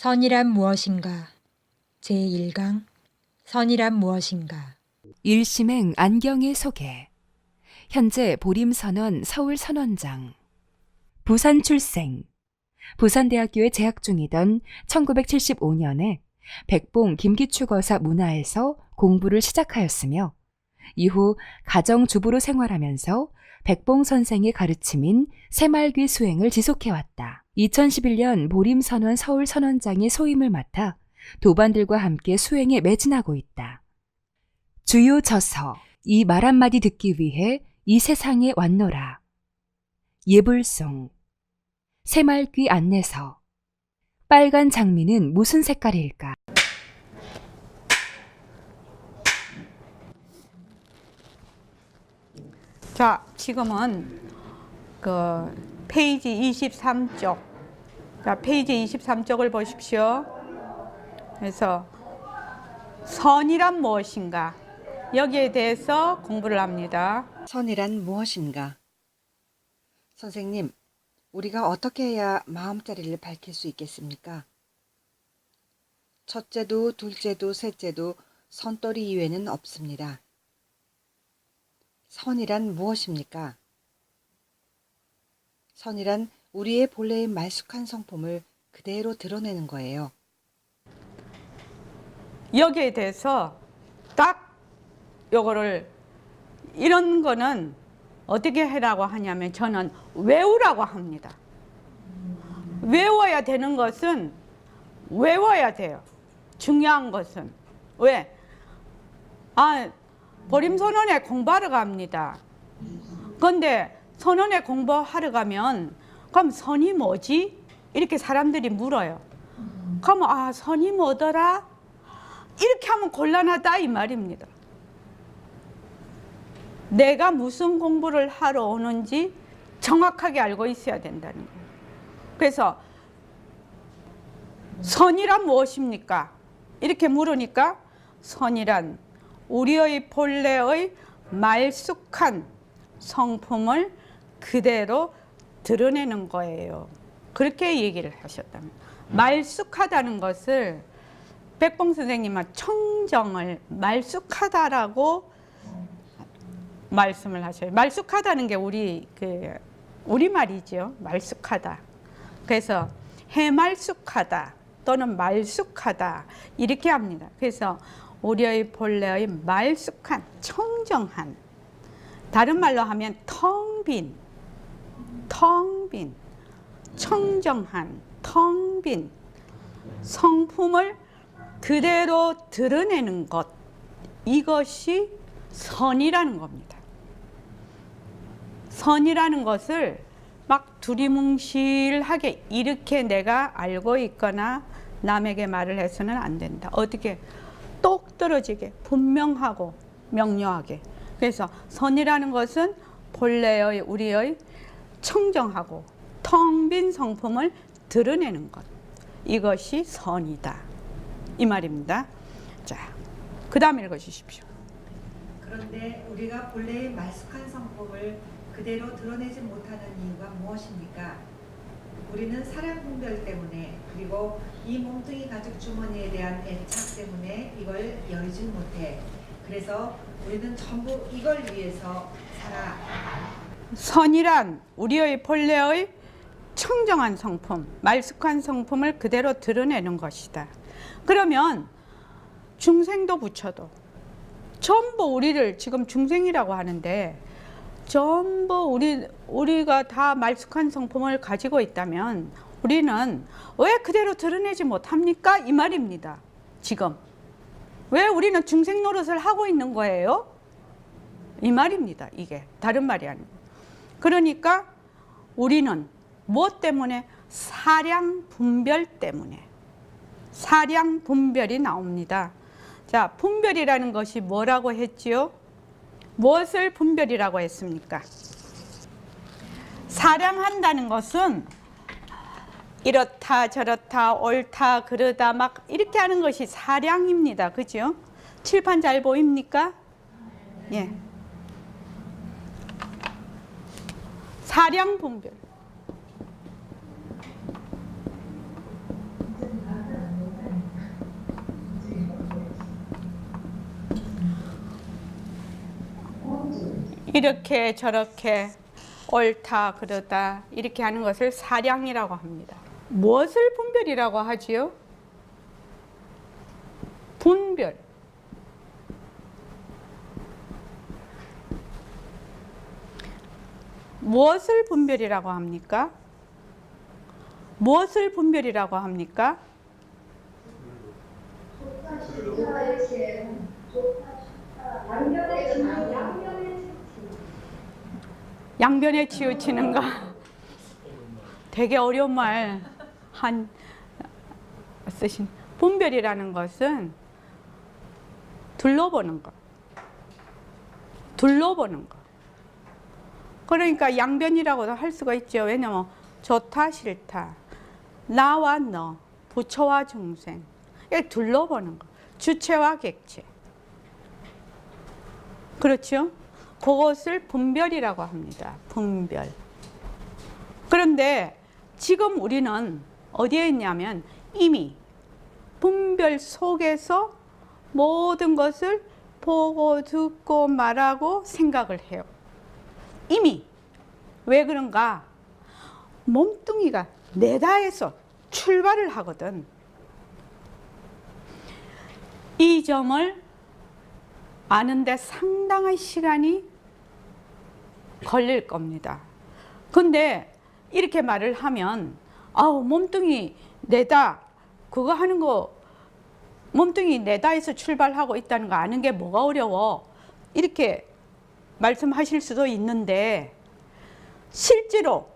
선이란 무엇인가? 제1강 선이란 무엇인가? 1심행 안경의 소개. 현재 보림선원 서울선원장. 부산 출생. 부산대학교에 재학 중이던 1975년에 백봉 김기추거사 문화에서 공부를 시작하였으며 이후 가정주부로 생활하면서 백봉 선생의 가르침인 새말귀 수행을 지속해왔다. 2011년 보림선원 서울선원장의 소임을 맡아 도반들과 함께 수행에 매진하고 있다. 주요 저서. 이 말 한마디 듣기 위해 이 세상에 왔노라. 예불송. 새말귀 안내서. 빨간 장미는 무슨 색깔일까? 자, 지금은 페이지 23쪽. 자, 페이지 23쪽을 보십시오. 그래서 선이란 무엇인가? 여기에 대해서 공부를 합니다. 선이란 무엇인가? 선생님, 우리가 어떻게 해야 마음자리를 밝힐 수 있겠습니까? 첫째도 둘째도 셋째도 선떨이 이외에는 없습니다. 선이란 무엇입니까? 선이란 우리의 본래의 말쑥한 성품을 그대로 드러내는 거예요. 여기에 대해서 딱 요거를 이런 거는 어떻게 해라고 하냐면 저는 외우라고 합니다. 외워야 되는 것은 외워야 돼요. 중요한 것은. 왜? 보림선원에 공부하러 갑니다. 그런데 선원에 공부하러 가면 그럼 선이 뭐지? 이렇게 사람들이 물어요. 그러면 선이 뭐더라? 이렇게 하면 곤란하다 이 말입니다. 내가 무슨 공부를 하러 오는지 정확하게 알고 있어야 된다는 거예요. 그래서 선이란 무엇입니까? 이렇게 물으니까 선이란 우리의 본래의 말쑥한 성품을 그대로 드러내는 거예요. 그렇게 얘기를 하셨답니다. 말쑥하다는 것을 백봉 선생님은 청정을 말쑥하다라고 말씀을 하셔요. 말쑥하다는 게 우리 말이죠. 말쑥하다. 그래서 해말쑥하다 또는 말쑥하다 이렇게 합니다. 그래서 우리의 본래의 말쑥한 청정한, 다른 말로 하면 텅 빈, 청정한, 텅 빈 성품을 그대로 드러내는 것, 이것이 선이라는 겁니다. 선이라는 것을 막 두리뭉실하게 이렇게 내가 알고 있거나 남에게 말을 해서는 안 된다. 어떻게? 똑 떨어지게 분명하고 명료하게. 그래서 선이라는 것은 본래의 우리의 청정하고 텅 빈 성품을 드러내는 것, 이것이 선이다 이 말입니다. 자, 그 다음 읽어주십시오. 그런데 우리가 본래의 말쑥한 성품을 그대로 드러내지 못하는 이유가 무엇입니까? 우리는 사랑 분별 때문에, 그리고 이 몸뚱이 가죽 주머니에 대한 애착 때문에 이걸 열지 못해. 그래서 우리는 전부 이걸 위해서 살아. 선이란 우리의 본래의 청정한 성품, 말쑥한 성품을 그대로 드러내는 것이다. 그러면 중생도 부처도 전부 우리를 지금 중생이라고 하는데 전부 우리가 다 말쑥한 성품을 가지고 있다면 우리는 왜 그대로 드러내지 못합니까? 이 말입니다. 지금 왜 우리는 중생 노릇을 하고 있는 거예요? 이 말입니다. 이게 다른 말이 아니고. 그러니까 우리는 무엇 때문에? 사량 분별 때문에. 사량 분별이 나옵니다. 자, 분별이라는 것이 뭐라고 했지요? 무엇을 분별이라고 했습니까? 사량한다는 것은 이렇다 저렇다 옳다 그르다 막 이렇게 하는 것이 사량입니다. 그죠? 칠판 잘 보입니까? 예. 사량 분별. 이렇게 저렇게 옳다 그러다 이렇게 하는 것을 사량이라고 합니다. 무엇을 분별이라고 하지요? 분별. 무엇을 분별이라고 합니까? 무엇을 분별이라고 합니까? 양변에 치우치는가? 되게 어려운 말 한 쓰신. 분별이라는 것은 둘러보는 것. 둘러보는 것. 그러니까 양변이라고도 할 수가 있죠. 왜냐면 좋다 싫다, 나와 너, 부처와 중생, 이렇게 둘러보는 것. 주체와 객체. 그렇죠? 그것을 분별이라고 합니다. 분별. 그런데 지금 우리는 어디에 있냐면 이미 분별 속에서 모든 것을 보고 듣고 말하고 생각을 해요. 이미. 왜 그런가? 몸뚱이가 내다에서 출발을 하거든. 이 점을 아는데 상당한 시간이 걸릴 겁니다. 근데 이렇게 말을 하면 아우 몸뚱이 내다 그거 하는 거 몸뚱이 내다에서 출발하고 있다는 거 아는 게 뭐가 어려워 이렇게 말씀하실 수도 있는데 실제로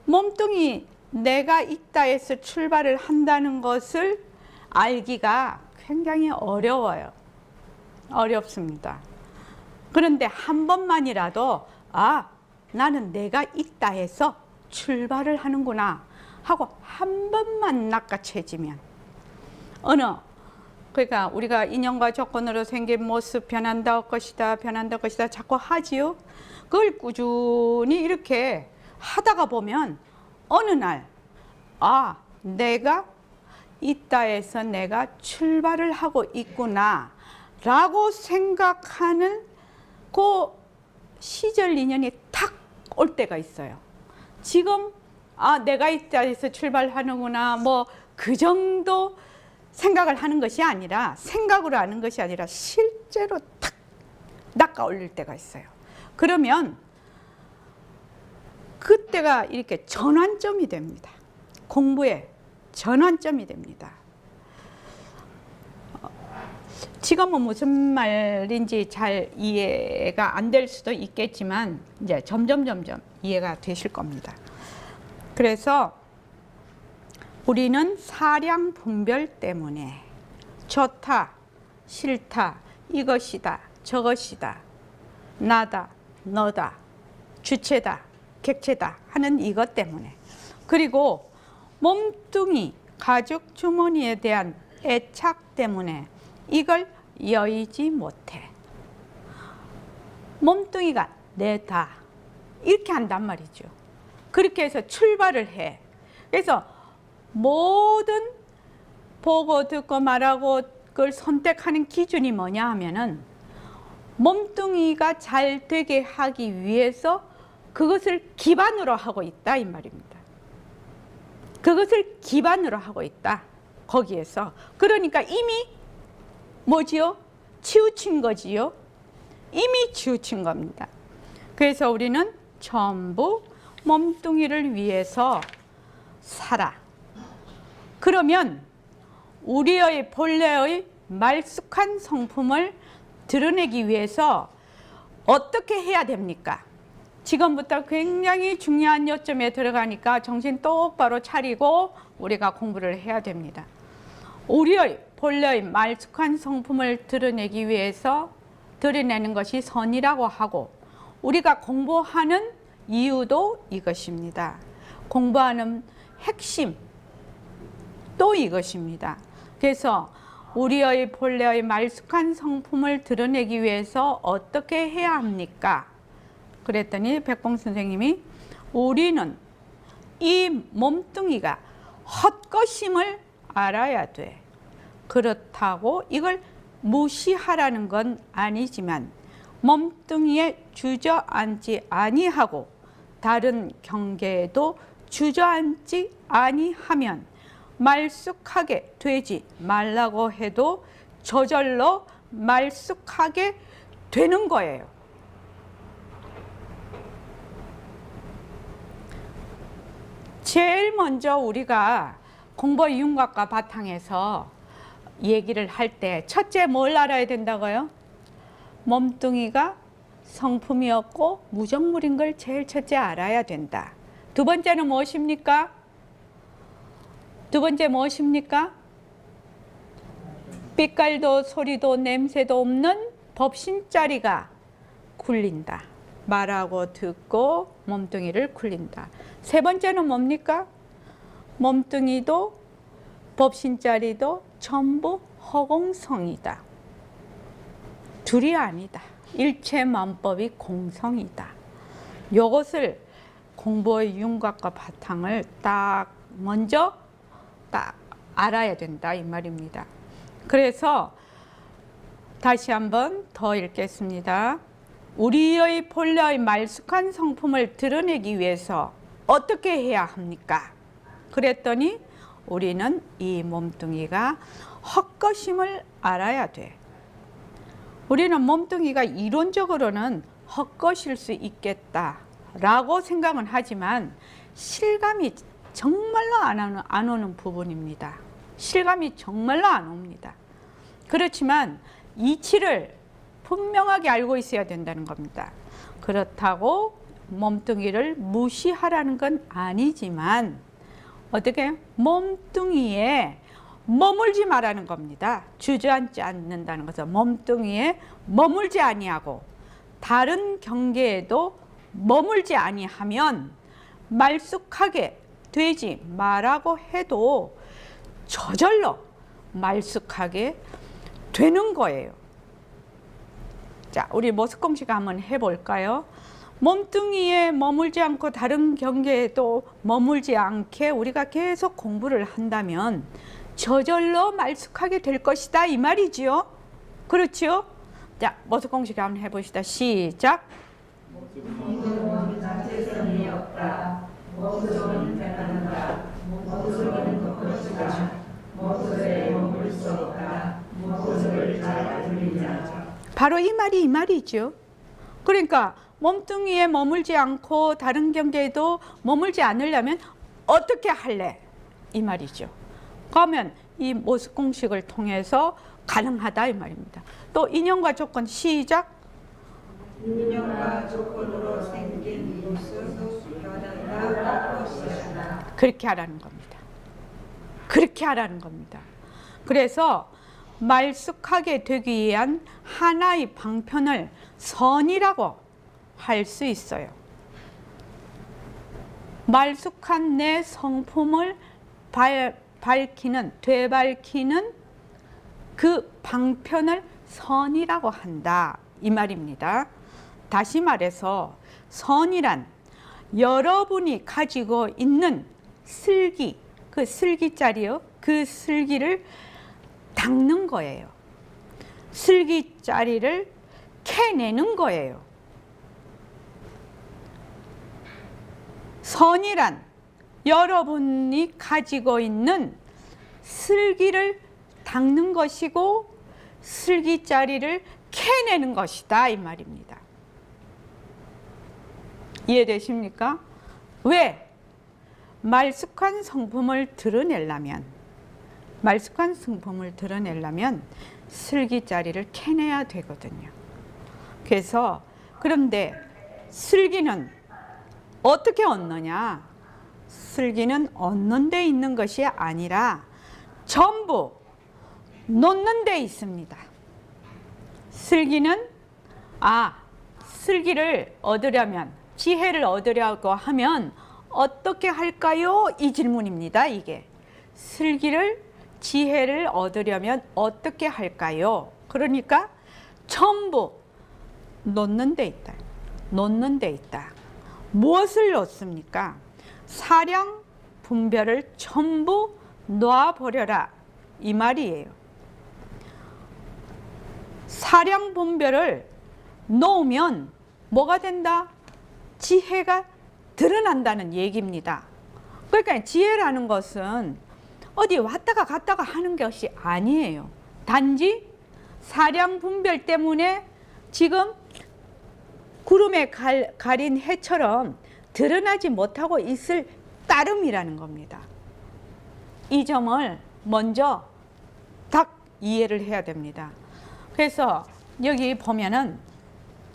몸뚱이 내가 있다에서 출발을 한다는 것을 알기가 굉장히 어려워요. 어렵습니다. 그런데 한 번만이라도 아 나는 내가 있다 해서 출발을 하는구나 하고 한 번만 낚아채지면 그러니까 우리가 인연과 조건으로 생긴 모습 변한다 것이다 변한다 것이다 자꾸 하지요. 그걸 꾸준히 이렇게 하다가 보면 어느 날 아 내가 있다 해서 내가 출발을 하고 있구나 라고 생각하는 그 시절 인연이 탁 올 때가 있어요. 지금 아 내가 있다 해서 출발하는구나 뭐 그 정도 생각을 하는 것이 아니라 생각으로 하는 것이 아니라 실제로 탁 낚아 올릴 때가 있어요. 그러면 그때가 이렇게 전환점이 됩니다. 공부의 전환점이 됩니다. 지금은 무슨 말인지 잘 이해가 안 될 수도 있겠지만 이제 점점 이해가 되실 겁니다. 그래서 우리는 사량 분별 때문에 좋다, 싫다, 이것이다, 저것이다, 나다, 너다, 주체다, 객체다 하는 이것 때문에 그리고 몸뚱이, 가죽 주머니에 대한 애착 때문에 이걸 여의지 못해. 몸뚱이가 내다 이렇게 한단 말이죠. 그렇게 해서 출발을 해. 그래서 모든 보고 듣고 말하고 그걸 선택하는 기준이 뭐냐 하면은 몸뚱이가 잘 되게 하기 위해서 그것을 기반으로 하고 있다 이 말입니다. 그것을 기반으로 하고 있다. 거기에서. 그러니까 이미 뭐지요? 치우친 거지요. 이미 치우친 겁니다. 그래서 우리는 전부 몸뚱이를 위해서 살아. 그러면 우리의 본래의 말쑥한 성품을 드러내기 위해서 어떻게 해야 됩니까? 지금부터 굉장히 중요한 요점에 들어가니까 정신 똑바로 차리고 우리가 공부를 해야 됩니다. 우리의 본래의 말쑥한 성품을 드러내기 위해서 드러내는 것이 선이라고 하고 우리가 공부하는 이유도 이것입니다. 공부하는 핵심 또 이것입니다. 그래서 우리의 본래의 말쑥한 성품을 드러내기 위해서 어떻게 해야 합니까? 그랬더니 백봉 선생님이 우리는 이 몸뚱이가 헛것임을 알아야 돼. 그렇다고 이걸 무시하라는 건 아니지만 몸뚱이에 주저앉지 아니하고 다른 경계에도 주저앉지 아니하면 말쑥하게 되지 말라고 해도 저절로 말쑥하게 되는 거예요. 제일 먼저 우리가 공보 윤곽과 바탕에서 얘기를 할 때 첫째 뭘 알아야 된다고요? 몸뚱이가 성품이었고 무정물인 걸 제일 첫째 알아야 된다. 두 번째는 무엇입니까? 두 번째 무엇입니까? 빛깔도 소리도 냄새도 없는 법신자리가 굴린다. 말하고 듣고 몸뚱이를 굴린다. 세 번째는 뭡니까? 몸뚱이도 법신자리도 전부 허공성이다. 둘이 아니다. 일체만법이 공성이다. 이것을 공보의 윤곽과 바탕을 딱 먼저 딱 알아야 된다 이 말입니다. 그래서 다시 한번 더 읽겠습니다. 우리의 본래의 말쑥한 성품을 드러내기 위해서 어떻게 해야 합니까? 그랬더니 우리는 이 몸뚱이가 헛것임을 알아야 돼. 우리는 몸뚱이가 이론적으로는 헛것일 수 있겠다라고 생각은 하지만 실감이 정말로 안 오는 부분입니다. 실감이 정말로 안 옵니다. 그렇지만 이치를 분명하게 알고 있어야 된다는 겁니다. 그렇다고 몸뚱이를 무시하라는 건 아니지만 어떻게 몸뚱이에 머물지 말라는 겁니다. 주저앉지 않는다는 것은 몸뚱이에 머물지 아니하고 다른 경계에도 머물지 아니하면 말쑥하게 되지 말라고 해도 저절로 말쑥하게 되는 거예요. 자, 우리 모습공식 한번 해볼까요? 몸뚱이에 머물지 않고 다른 경계에도 머물지 않게 우리가 계속 공부를 한다면 저절로 말쑥하게 될 것이다 이 말이지요. 그렇죠? 자, 모습공식 한번 해봅시다. 시작. 모습은 자체성이 없다. 모습은 변한다. 모습은 것이다. 모습에 머물 수 없다. 모습을 잘 들리자. 바로 이 말이 이 말이죠. 그러니까 몸뚱이에 머물지 않고 다른 경계에도 머물지 않으려면 어떻게 할래? 이 말이죠. 그러면 이 모습 공식을 통해서 가능하다 이 말입니다. 또 인연과 조건 시작. 인연과 조건으로 생긴 모습 변한다 것이다. 그렇게 하라는 겁니다. 그렇게 하라는 겁니다. 그래서 말쑥하게 되기 위한 하나의 방편을 선이라고 할 수 있어요. 말쑥한 내 성품을 되밟히는 그 방편을 선이라고 한다 이 말입니다. 다시 말해서 선이란 여러분이 가지고 있는 슬기, 그 슬기자리요, 그 슬기를 닦는 거예요. 슬기자리를 캐내는 거예요. 선이란 여러분이 가지고 있는 슬기를 닦는 것이고 슬기자리를 캐내는 것이다 이 말입니다. 이해되십니까? 왜? 말쑥한 성품을 드러내려면 슬기자리를 캐내야 되거든요. 그래서 그런데 슬기는 어떻게 얻느냐? 슬기는 얻는 데 있는 것이 아니라 전부 놓는 데 있습니다. 슬기는 슬기를 얻으려면 지혜를 얻으려고 하면 어떻게 할까요? 이 질문입니다. 이게 슬기를 지혜를 얻으려면 어떻게 할까요? 그러니까 전부 놓는 데 있다. 놓는 데 있다. 무엇을 놓습니까? 사량 분별을 전부 놓아버려라 이 말이에요. 사량 분별을 놓으면 뭐가 된다? 지혜가 드러난다는 얘기입니다. 그러니까 지혜라는 것은 어디 왔다가 갔다가 하는 것이 아니에요. 단지 사량 분별 때문에 지금 구름에 가린 해처럼 드러나지 못하고 있을 따름이라는 겁니다. 이 점을 먼저 딱 이해를 해야 됩니다. 그래서 여기 보면은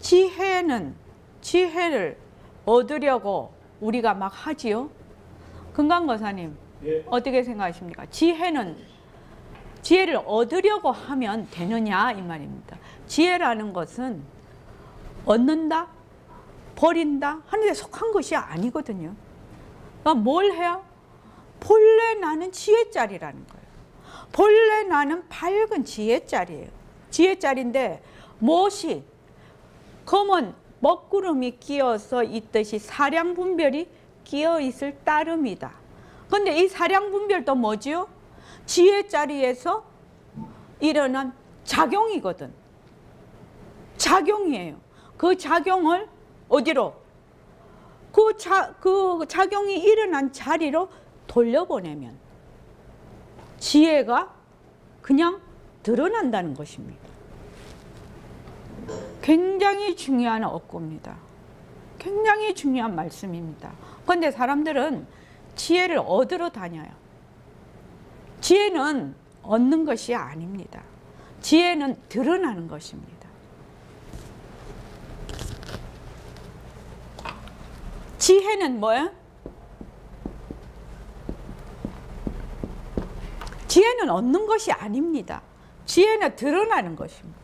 지혜를 얻으려고 우리가 막 하지요. 금강거사님, 예. 어떻게 생각하십니까? 지혜를 얻으려고 하면 되느냐 이 말입니다. 지혜라는 것은 얻는다, 버린다 하는 데 속한 것이 아니거든요. 그러니까 뭘 해요? 본래 나는 지혜짜리라는 거예요. 본래 나는 밝은 지혜짜리예요. 지혜짜리인데 무엇이 검은 먹구름이 끼어서 있듯이 사량분별이 끼어 있을 따름이다. 그런데 이 사량분별도 뭐지요? 지혜짜리에서 일어난 작용이거든. 작용이에요. 그 작용을 어디로? 그 작용이 일어난 자리로 돌려보내면 지혜가 그냥 드러난다는 것입니다. 굉장히 중요한 어구입니다. 굉장히 중요한 말씀입니다. 그런데 사람들은 지혜를 얻으러 다녀요. 지혜는 얻는 것이 아닙니다. 지혜는 드러나는 것입니다. 지혜는 뭐예요? 지혜는 얻는 것이 아닙니다. 지혜는 드러나는 것입니다.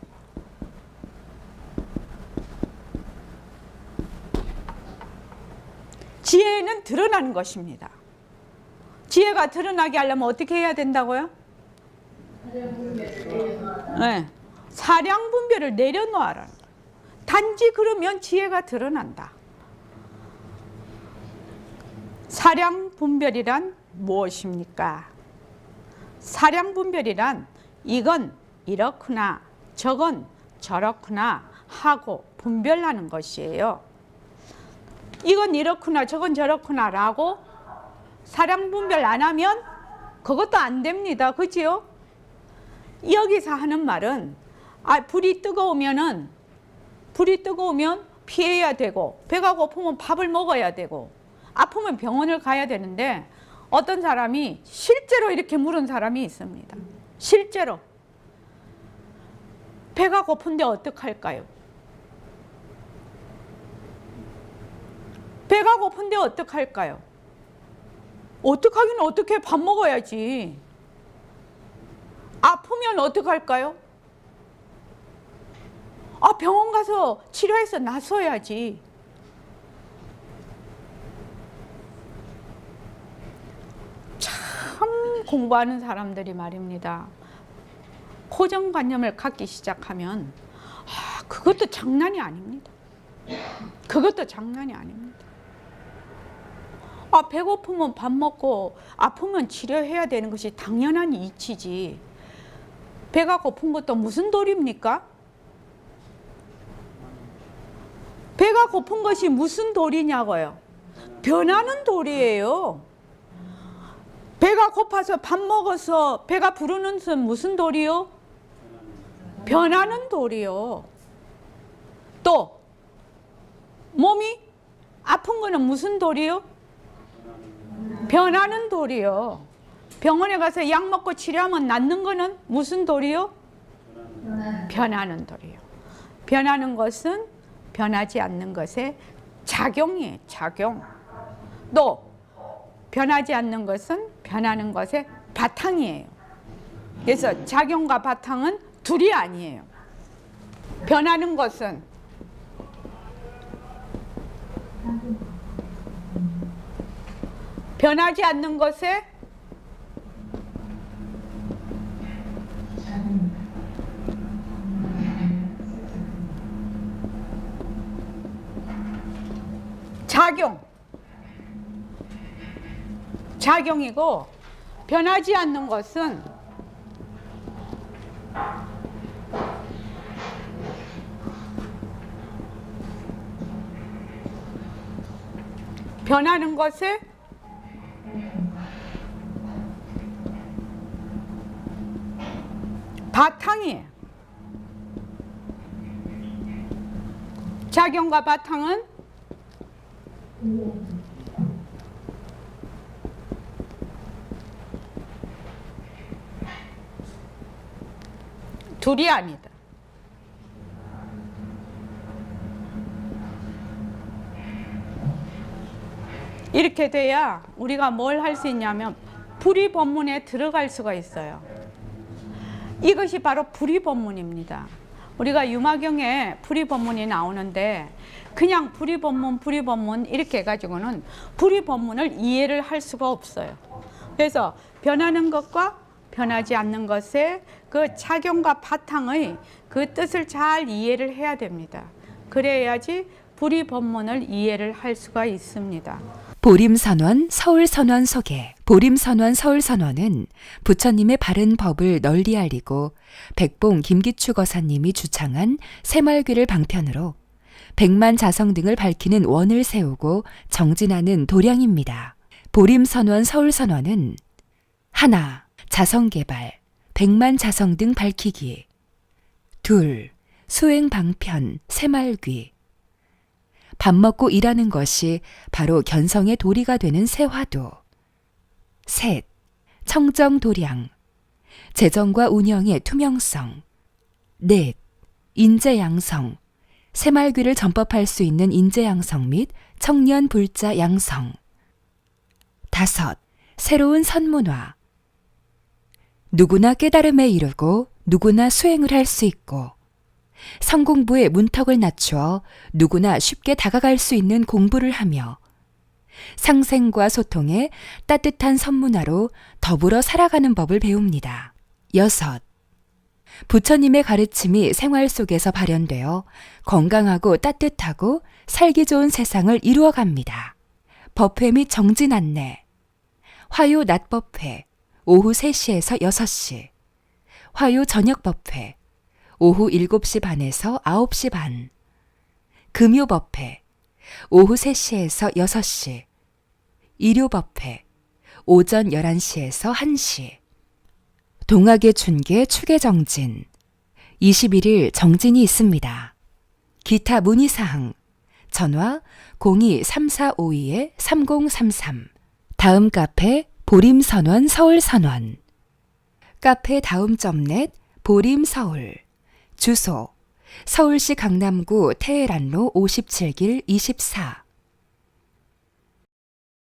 지혜는 드러나는 것입니다. 지혜가 드러나게 하려면 어떻게 해야 된다고요? 네. 사량분별을 내려놓아라. 단지 그러면 지혜가 드러난다. 사량분별이란 무엇입니까? 사량분별이란 이건 이렇구나, 저건 저렇구나 하고 분별하는 것이에요. 이건 이렇구나, 저건 저렇구나 라고 사량분별 안 하면 그것도 안 됩니다. 그지요? 여기서 하는 말은 불이 뜨거우면 피해야 되고, 배가 고프면 밥을 먹어야 되고, 아프면 병원을 가야 되는데, 어떤 사람이 실제로 이렇게 물은 사람이 있습니다. 실제로. 배가 고픈데 어떡할까요? 배가 고픈데 어떡할까요? 어떡하긴 어떻게 밥 먹어야지. 아프면 어떡할까요? 병원 가서 치료해서 나서야지. 참 공부하는 사람들이 말입니다. 고정관념을 갖기 시작하면 그것도 장난이 아닙니다. 그것도 장난이 아닙니다. 배고프면 밥 먹고 아프면 치료해야 되는 것이 당연한 이치지. 배가 고픈 것도 무슨 도리입니까? 배가 고픈 것이 무슨 도리냐고요? 변하는 도리예요. 배가 고파서 밥 먹어서 배가 부르는 것은 무슨 도리요? 변하는 도리요. 또 몸이 아픈 거는 무슨 도리요? 변하는 도리요. 병원에 가서 약 먹고 치료하면 낫는 거는 무슨 도리요? 변하는 도리요. 변하는 것은 변하지 않는 것의 작용이에요. 작용. 또 변하지 않는 것은 변하는 것의 바탕이에요. 그래서 작용과 바탕은 둘이 아니에요. 변하는 것은 변하지 않는 것에 작용이고, 변하지 않는 것은 변하는 것에 바탕이에요. 작용과 바탕은 둘이 아니다. 이렇게 돼야 우리가 뭘 할 수 있냐면 불의 법문에 들어갈 수가 있어요. 이것이 바로 불의 법문입니다. 우리가 유마경에 불의 법문이 나오는데 그냥 불의 법문 이렇게 해가지고는 불의 법문을 이해를 할 수가 없어요. 그래서 변하는 것과 변하지 않는 것의 그 작용과 바탕의 그 뜻을 잘 이해를 해야 됩니다. 그래야지 불의 법문을 이해를 할 수가 있습니다. 보림선원 서울선원 소개. 보림선원 서울선원은 부처님의 바른 법을 널리 알리고 백봉 김기추 거사님이 주창한 새말귀를 방편으로 백만 자성 등을 밝히는 원을 세우고 정진하는 도량입니다. 보림선원 서울선원은 하나, 자성개발, 백만 자성 등 밝히기. 둘, 수행 방편, 새말귀. 밥 먹고 일하는 것이 바로 견성의 도리가 되는 새화도. 셋, 청정도량, 재정과 운영의 투명성. 넷, 인재양성, 새말귀를 전법할 수 있는 인재양성 및 청년 불자 양성. 다섯, 새로운 선문화. 누구나 깨달음에 이르고 누구나 수행을 할 수 있고 성공부의 문턱을 낮추어 누구나 쉽게 다가갈 수 있는 공부를 하며 상생과 소통에 따뜻한 선문화로 더불어 살아가는 법을 배웁니다. 여섯, 부처님의 가르침이 생활 속에서 발현되어 건강하고 따뜻하고 살기 좋은 세상을 이루어갑니다. 법회 및 정진 안내. 화요 낮법회 오후 3시에서 6시. 화요 저녁법회 오후 7시 반에서 9시 반. 금요법회 오후 3시에서 6시. 일요법회 오전 11시에서 1시. 동학의 춘계 추계정진 21일 정진이 있습니다. 기타 문의사항 전화 02-3452-3033. 다음 카페 보림선원 서울선원. 카페 다음.net 보림서울. 주소 서울시 강남구 태해란로 57길 24.